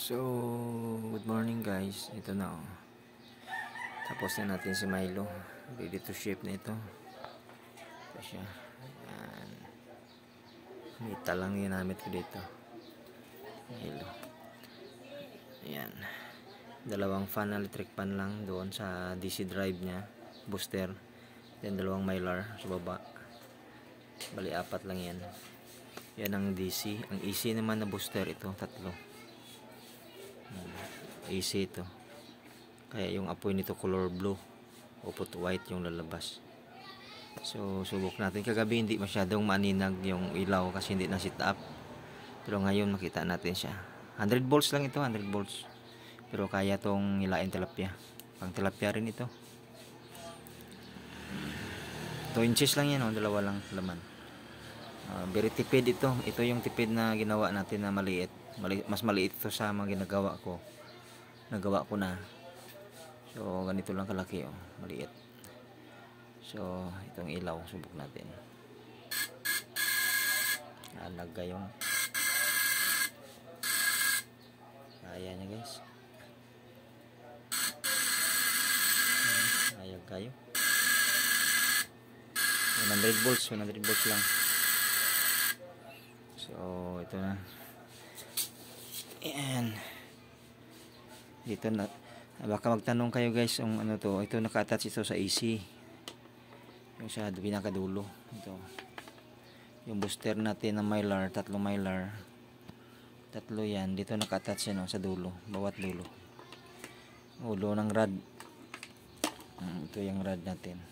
So, good morning guys. Ito na oh. Tapos na natin si Milo. Ready to ship na ito. Ito siya. Ayan. Mita lang ginamit ko dito. Milo. Ayan. Dalawang fan, electric fan lang doon sa DC drive niya. Booster. Then dalawang mylar sa baba. Bali apat lang yan. Yan ang DC. Ang AC naman na booster ito. Tatlo. AC ito. Kaya yung apoy nito color blue o puto white yung lalabas. So subok natin. Kagabi hindi masyadong maaninag yung ilaw kasi hindi na sit up. Pero ngayon makita natin siya. 100 volts lang ito, 100 volts. Pero kaya tong nilain tilapia. Pang tilapia rin ito. 2 inches lang yan, oh, dalawa lang laman. Very tipid ito. Ito yung tipid na ginawa natin na maliit. Mas maliit ito sa mga ginagawa ko. Nagawa ko na. So ganito lang kalaki, oh, maliit. So itong ilaw subok natin. Alaga yung kaya niya guys. Ayag kayo. 100 volts lang. So ito na. Ayan. Dito na, baka magtanong kayo guys kung ano to. Ito naka-attach ito sa AC. Yung sa pinakadulo. Ito. Yung booster natin na mylar, tatlong mylar. Tatlo yan. Dito naka-attach yan, oh, sa dulo. Bawat dulo. Ulo ng rod. Ito yung rod natin.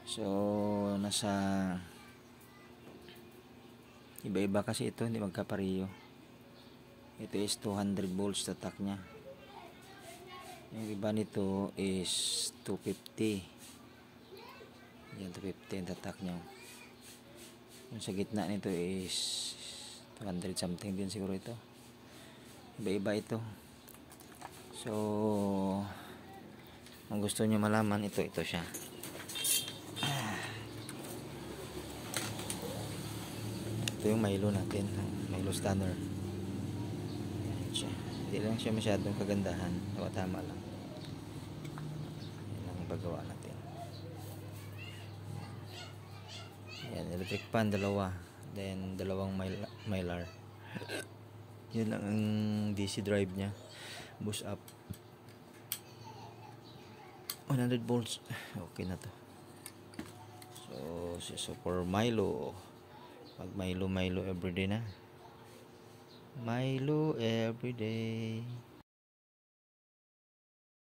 So nasa iba-iba kasi ito, hindi magkapariyo. Ito is 200 volts tatak nya. Yung iba nito is 250. Yan, 250 ang tatak nya. Yung sa gitna nito is 200 something din siguro ito. Iba-iba ito. So kung gusto nyo malaman, ito siya. Ito yung Milo natin, Milo Stunner. Ayan siya. Hindi lang siya masyadong kagandahan. O tama lang. Yan ang paggawa natin. Yan, electric pan, dalawa. Then dalawang mylar. Yan lang ang DC drive nya. Boost up. 100 volts. Okay na to. So for Milo, pag Milo everyday na. Milo everyday.